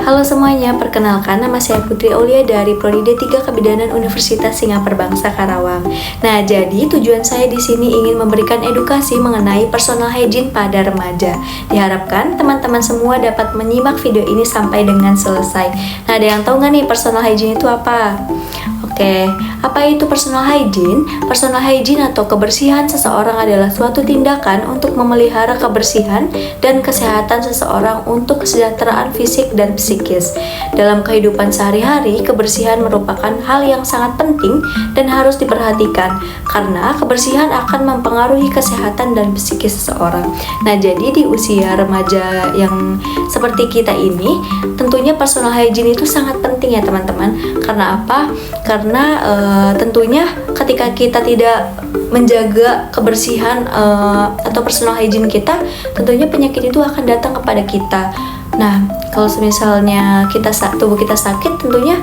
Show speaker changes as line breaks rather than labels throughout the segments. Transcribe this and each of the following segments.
Halo semuanya, perkenalkan nama saya Putri Aulia dari Prodi D3 Kebidanan Universitas Singapura Bangsa Karawang. Nah, jadi tujuan saya di sini ingin memberikan edukasi mengenai personal hygiene pada remaja. Diharapkan teman-teman semua dapat menyimak video ini sampai dengan selesai. Nah, ada yang tahu nggak nih personal hygiene itu apa? Oke, apa itu personal hygiene? Personal hygiene atau kebersihan seseorang adalah suatu tindakan untuk memelihara kebersihan dan kesehatan seseorang untuk kesejahteraan fisik dan psikis. Dalam kehidupan sehari-hari, kebersihan merupakan hal yang sangat penting dan harus diperhatikan karena kebersihan akan mempengaruhi kesehatan dan psikis seseorang. Nah, jadi di usia remaja yang seperti kita ini, tentunya personal hygiene itu sangat penting ya teman-teman. Karena apa? Karena tentunya ketika kita tidak menjaga kebersihan atau personal hygiene kita, tentunya penyakit itu akan datang kepada kita. Nah, kalau misalnya tubuh kita sakit, tentunya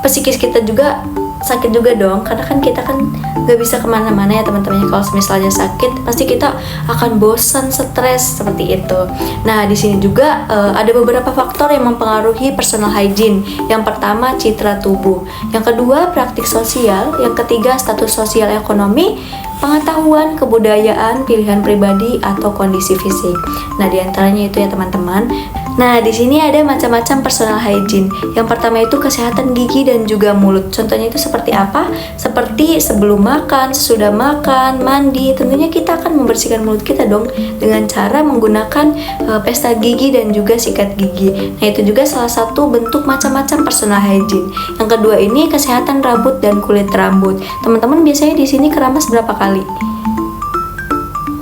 psikis kita juga sakit juga dong, karena kan kita kan gak bisa kemana-mana ya teman-teman. Kalau misalnya sakit, pasti kita akan bosan, stres seperti itu. Nah, di sini juga ada beberapa faktor yang mempengaruhi personal hygiene. Yang pertama, citra tubuh. Yang kedua, praktik sosial. Yang ketiga, status sosial ekonomi, pengetahuan, kebudayaan, pilihan pribadi, atau kondisi fisik. Nah, diantaranya itu ya teman-teman. Nah, di sini ada macam-macam personal hygiene. Yang pertama itu kesehatan gigi dan juga mulut. Contohnya itu seperti apa? Seperti sebelum makan, sesudah makan, mandi. Tentunya kita akan membersihkan mulut kita dong dengan cara menggunakan pasta gigi dan juga sikat gigi. Nah, itu juga salah satu bentuk macam-macam personal hygiene. Yang kedua ini kesehatan rambut dan kulit rambut. Teman-teman biasanya di sini keramas berapa kali?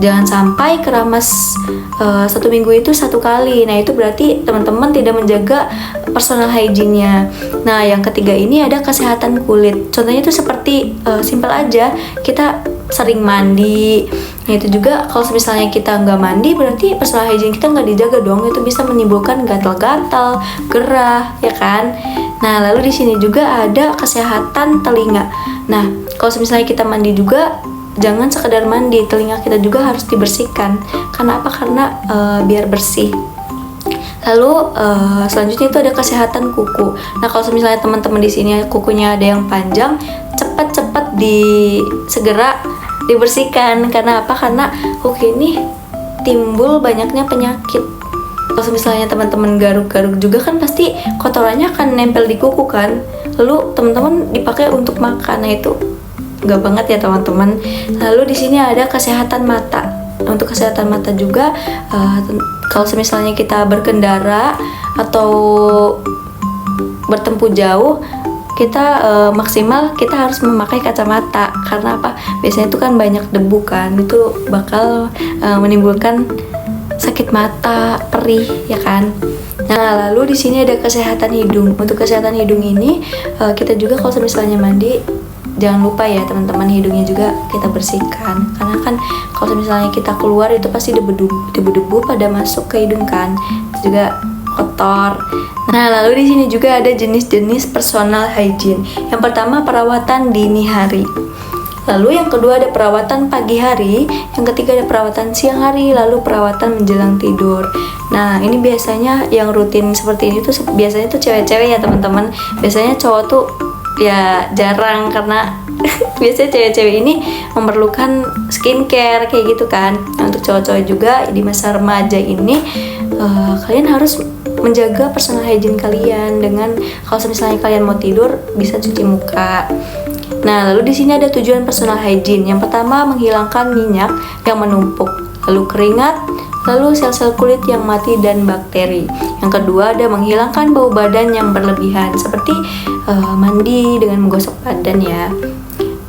Jangan sampai keramas 1 minggu itu 1 kali. Nah, itu berarti teman-teman tidak menjaga personal hygiene-nya. Nah, yang ketiga ini ada kesehatan kulit. Contohnya itu seperti simpel aja, kita sering mandi. Nah, itu juga kalau misalnya kita nggak mandi, berarti personal hygiene kita nggak dijaga dong. Itu bisa menimbulkan gatal-gatal, gerah, ya kan? Nah, lalu di sini juga ada kesehatan telinga. Nah, kalau misalnya kita mandi juga, jangan sekedar mandi, telinga kita juga harus dibersihkan. Karena apa? Karena biar bersih. Lalu selanjutnya itu ada kesehatan kuku. Nah, kalau misalnya teman-teman di sini kukunya ada yang panjang, cepat-cepat segera dibersihkan. Karena apa? Karena kuku ini timbul banyaknya penyakit. Kalau misalnya teman-teman garuk-garuk juga kan pasti kotorannya akan nempel di kuku kan. Lalu teman-teman dipakai untuk makan. Nah, itu nggak banget ya teman-teman. Lalu di sini ada kesehatan mata. Untuk kesehatan mata juga, kalau misalnya kita berkendara atau bertempuh jauh, kita maksimal kita harus memakai kacamata. Karena apa? Biasanya itu kan banyak debu kan, itu bakal menimbulkan sakit mata, perih, ya kan. Nah, lalu di sini ada kesehatan hidung. Untuk kesehatan hidung ini, kita juga kalau misalnya mandi, jangan lupa ya teman-teman, hidungnya juga kita bersihkan. Karena kan kalau misalnya kita keluar itu pasti debu-debu pada masuk ke hidung kan, itu juga kotor. Nah, lalu di sini juga ada jenis-jenis personal hygiene. Yang pertama, perawatan dini hari. Lalu yang kedua ada perawatan pagi hari, yang ketiga ada perawatan siang hari, lalu perawatan menjelang tidur. Nah, ini biasanya yang rutin seperti ini tuh biasanya tuh cewek-cewek ya teman-teman. Biasanya cowok tuh ya jarang, karena biasanya cewek-cewek ini memerlukan skincare kayak gitu kan. Nah, untuk cowok-cowok juga di masa remaja ini, kalian harus menjaga personal hygiene kalian dengan kalau misalnya kalian mau tidur bisa cuci muka. Nah, lalu di sini ada tujuan personal hygiene. Yang pertama, menghilangkan minyak yang menumpuk, lalu keringat, lalu sel-sel kulit yang mati dan bakteri. Yang kedua ada menghilangkan bau badan yang berlebihan, seperti mandi dengan menggosok badan ya.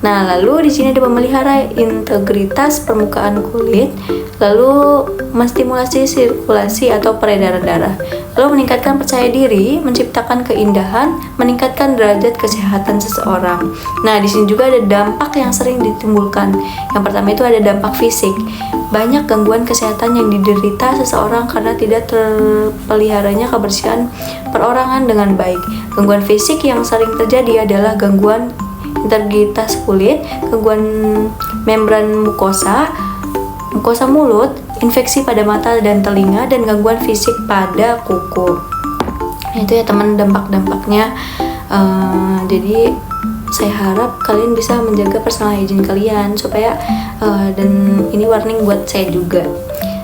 Nah, lalu di sini ada memelihara integritas permukaan kulit, lalu menstimulasi sirkulasi atau peredaran darah, lalu meningkatkan percaya diri, menciptakan keindahan, meningkatkan derajat kesehatan seseorang. Nah, di sini juga ada dampak yang sering ditimbulkan. Yang pertama itu ada dampak fisik. Banyak gangguan kesehatan yang diderita seseorang karena tidak terpeliharanya kebersihan perorangan dengan baik. Gangguan fisik yang sering terjadi adalah gangguan integritas kulit, gangguan membran mukosa mulut, infeksi pada mata dan telinga, dan gangguan fisik pada kuku. Itu ya teman dampak-dampaknya. Jadi saya harap kalian bisa menjaga personal hygiene kalian supaya dan ini warning buat saya juga.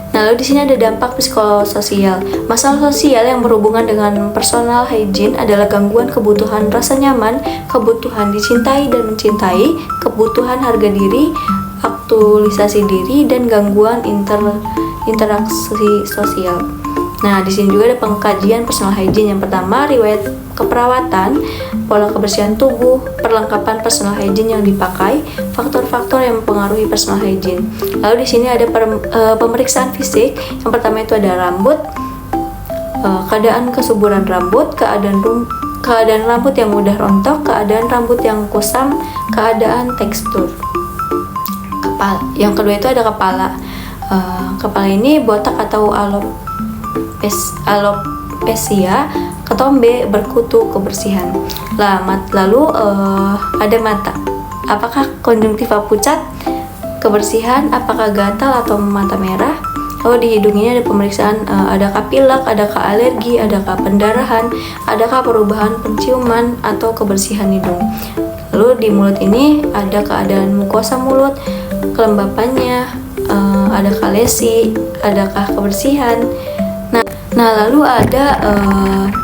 Nah, lalu di sini ada dampak psikososial. Masalah sosial yang berhubungan dengan personal hygiene adalah gangguan kebutuhan rasa nyaman, kebutuhan dicintai dan mencintai, kebutuhan harga diri, aktualisasi diri, dan gangguan interaksi sosial. Nah, di sini juga ada pengkajian personal hygiene. Yang pertama, riwayat keperawatan, pola kebersihan tubuh, perlengkapan personal hygiene yang dipakai, faktor-faktor yang mempengaruhi personal hygiene. Lalu di sini ada pemeriksaan fisik. Yang pertama itu ada rambut, keadaan kesuburan rambut, keadaan rambut yang mudah rontok, keadaan rambut yang kusam, keadaan tekstur. Kepala. Yang kedua itu ada kepala. Kepala ini botak atau alopecia, ketombe, berkutu, kebersihan. Lalu ada mata. Apakah konjungtiva pucat, kebersihan, apakah gatal atau mata merah? Lalu di hidung ini ada pemeriksaan, adakah pilek, adakah alergi, adakah pendarahan, adakah perubahan penciuman atau kebersihan hidung. Lalu di mulut ini ada keadaan mukosa mulut, kelembapannya, adakah lesi, adakah kebersihan. Nah, lalu ada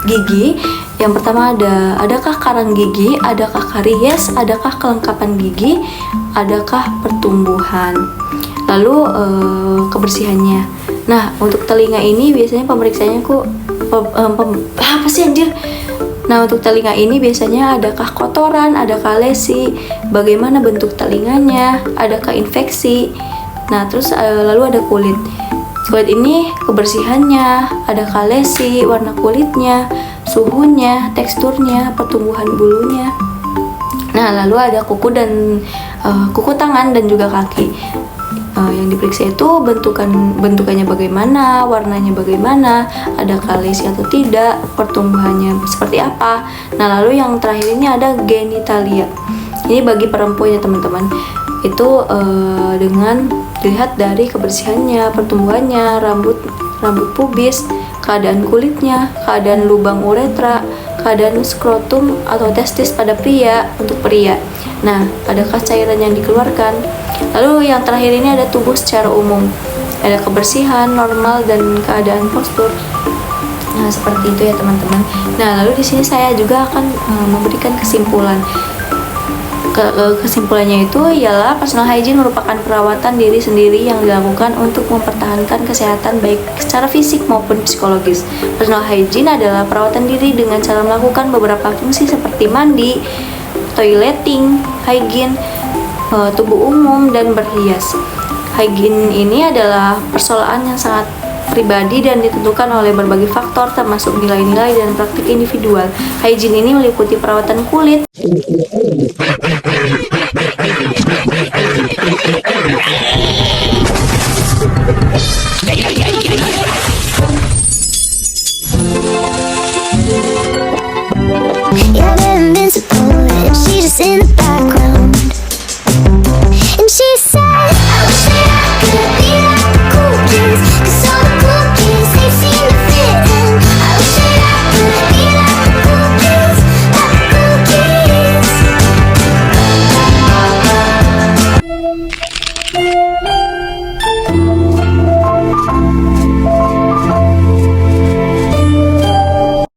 gigi. Yang pertama adakah karang gigi, adakah karies, adakah kelengkapan gigi, adakah pertumbuhan. Lalu kebersihannya. Nah, untuk telinga ini biasanya pemeriksaannya apa sih anjir? Nah, untuk telinga ini biasanya adakah kotoran, adakah lesi, bagaimana bentuk telinganya, adakah infeksi. Nah, terus lalu ada kulit. Kulit ini kebersihannya, adakah lesi, warna kulitnya, suhunya, teksturnya, pertumbuhan bulunya. Nah, lalu ada kuku tangan dan juga kaki. Yang diperiksa itu bentukannya bagaimana, warnanya bagaimana, adakah lesi atau tidak, pertumbuhannya seperti apa. Nah, lalu yang terakhir ini ada genitalia. Ini bagi perempuan ya teman-teman. Itu dengan dilihat dari kebersihannya, pertumbuhannya, rambut pubis, keadaan kulitnya, keadaan lubang uretra, keadaan skrotum atau testis pada pria untuk pria. Nah, adakah cairan yang dikeluarkan? Lalu yang terakhir ini ada tubuh secara umum. Ada kebersihan, normal, dan keadaan postur. Nah, seperti itu ya teman-teman. Nah, lalu di sini saya juga akan memberikan kesimpulan. Kesimpulannya itu ialah personal hygiene merupakan perawatan diri sendiri yang dilakukan untuk mempertahankan kesehatan baik secara fisik maupun psikologis. Personal hygiene adalah perawatan diri dengan cara melakukan beberapa fungsi seperti mandi, toileting, hygiene, tubuh umum, dan berhias. Hygiene ini adalah persoalan yang sangat pribadi dan ditentukan oleh berbagai faktor termasuk nilai-nilai dan praktik individual. Hygiene ini meliputi perawatan kulit,